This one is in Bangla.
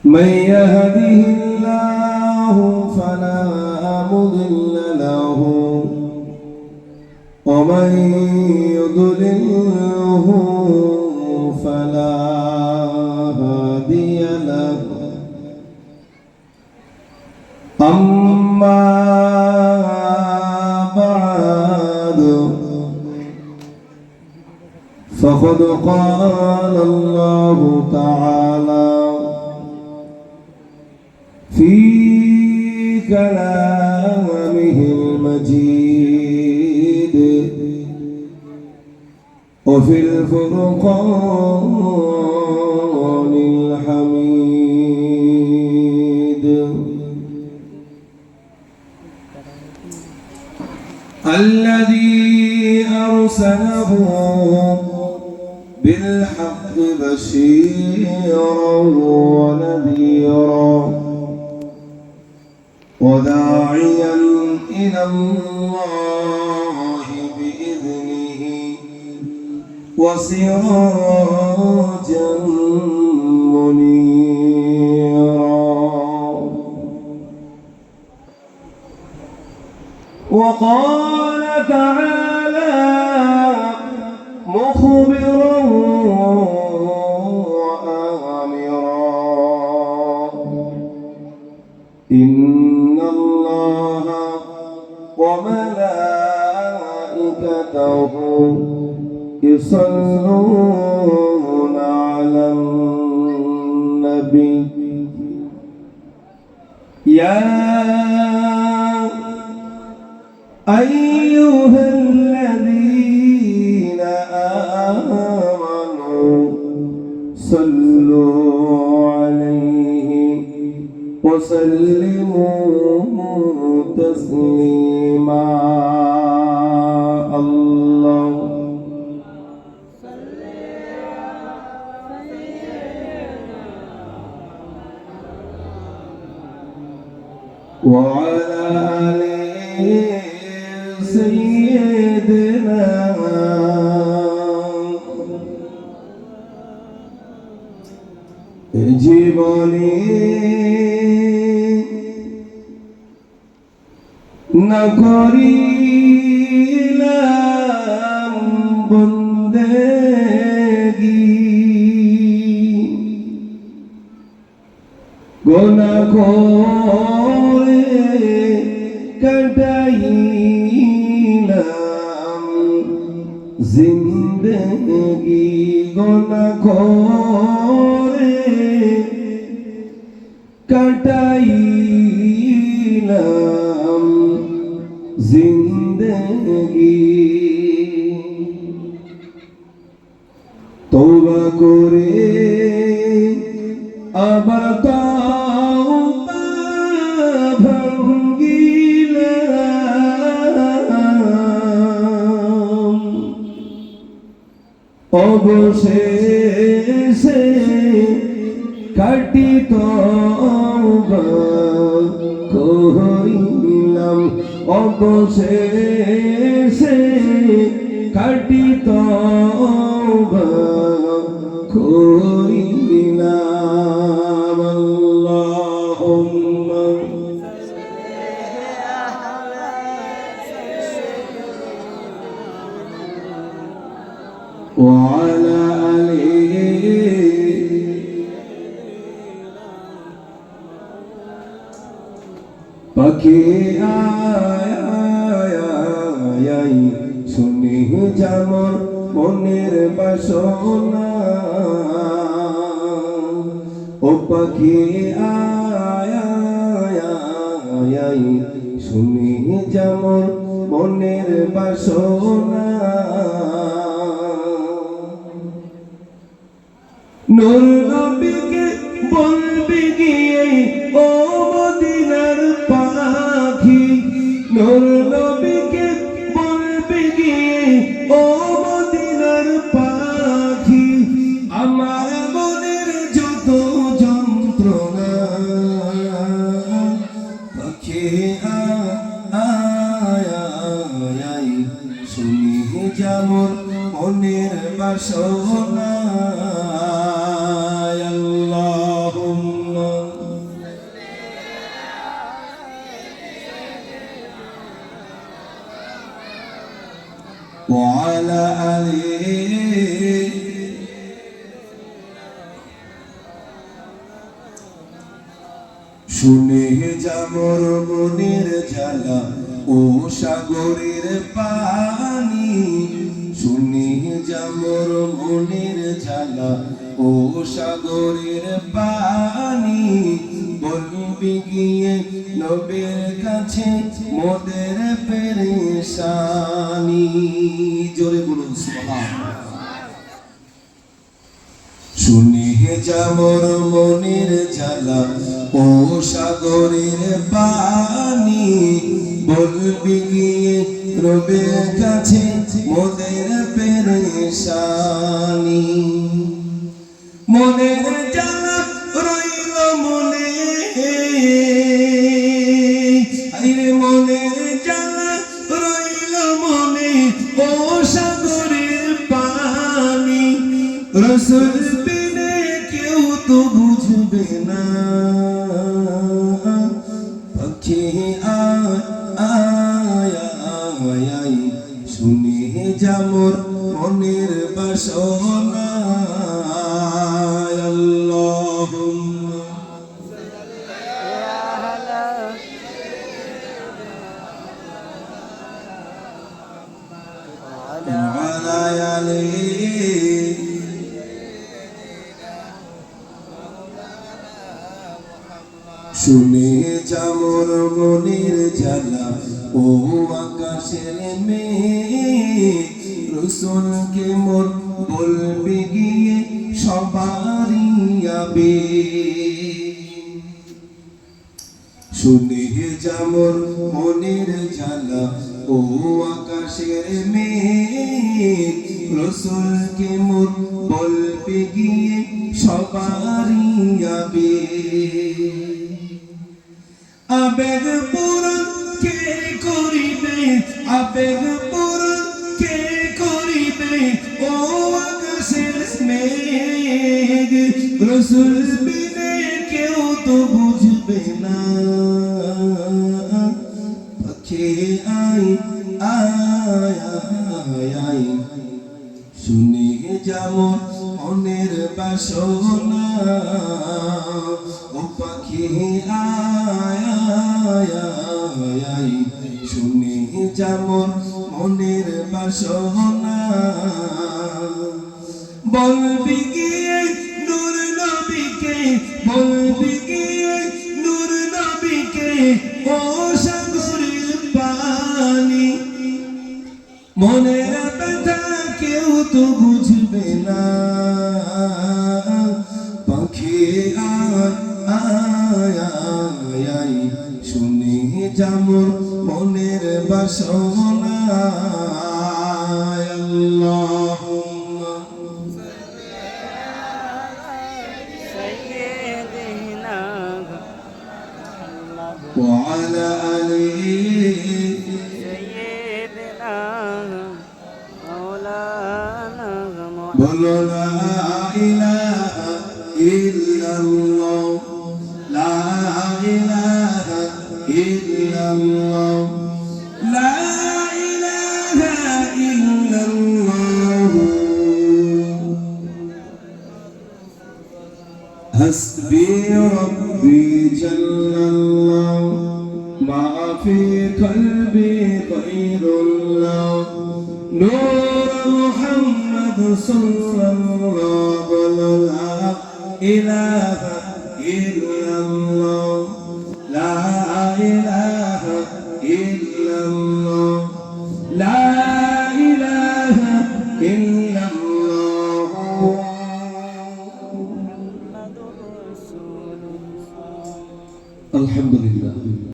من يهده الله فلا مضل له ومن يضلله فلا هادي له أما بعد فقد قال الله تعالى في كلامه المجيد وفي الفرقان الحميد الذي أرسله بالحق بشيرا ونذيرا وداعيا إلى الله بإذنه وسراجا منيرا وقال تعالى مخبرا وآمرا إن الله وملائكته يصلون على النبي يا أيها الذين آمنوا صلوا عليه وسلموا تسليما الله وعلى آله سيدنا জীবনী না করিলাম বন্দেগি গোনা করে কাটাইলাম জিন্দেগি গোনা করে কাটাইলাম জিন্দেগি তওবা করে আবার তওবা ভাঙ্গিলাম অবশেষে খাঁটি তওবা করিলাম অবশেষে খাঁটি তওবা করিলাম আল্লাহুম্মা وعلى آله পাখি আয় শুনি যেমন মনের বাসনা ও পাখি আয় শুনি যেমন মনের বাসনা নূর নবীকে বলবি গিয়ে ও মদিনার পাখি নূর নবীকে বলবি গিয়ে ও মদিনার পাখি আমার মনের যত যন্ত্রণা পাখি আয় শুনি যেমন মনের বাসনা আল্লাহুম্মা ওয়া আলা আলিহি শুনে যামর মনের জ্বালা ও সাগরের পানি শুনে যামর মনের জ্বালা ও সাগরের পানি বলবি গিয়ে নবীর কাছে মোদের পেরেশানি জোরে বলুন সুবহানাল্লাহ শুনে যামর মনের জ্বালা ও সাগরের পানি বলবি গিয়ে রবের কাছে মোদের পেরেশানি মনের জ্বালা রইল মনে আইরে মনের জ্বালা রইল মনে ও সাগরের পানি রসুল বিনে কেউ তো বুঝবে না পাখি আয় শুনে যামর মনের বাসনা আল্লাহুম্মা ওয়া আলা আলিহি শুনে যামর মনের জ্বালা ও আকাশের মেঘ রসুলকে মোর বলবি গিয়ে সবারই আবে শুনে যামর মনের জ্বালা ও আকাশের মেঘ রসুলকে মোর বলবি গিয়ে সবারই আবে আবেগ পূরণ কে করিবে আবেগ পূরণ কে করিবে ও আকাশের মেঘ রসুল বিনে কেউ তো বুঝবে না পাখি আয় শুনে যামর মনের বাসনা ও পাখি আয় শুনে যামর মনের বাসনা বলবি গিয়ে নূর নবীকে বলবি গিয়ে নূর নবীকে ও সাগরের পানি মনের ব্যথা কেউ তো বুঝবে না পাখি আয় শুনে যামর মনের বাসনা আল্লাহুম্মা সাইয়্যিদিনা ওয়া আলা আলিহি বলো লা ইলাহা ইল্লাল্লাহ লা ইলাহা ইল্লাল্লাহ লা ইলাহা ইল্লাল্লাহ হাসবি রাব্বি জাল্লাল্লাহ মা ফি কলবি গায়রুল্লাহ নূর মুহাম্মদ সাল্লাল্লাহু লা ইলাহা ইল্লাল্লাহ লা ইলাহা ইল্লাল্লাহ লা ইলাহা ইল্লাল্লাহ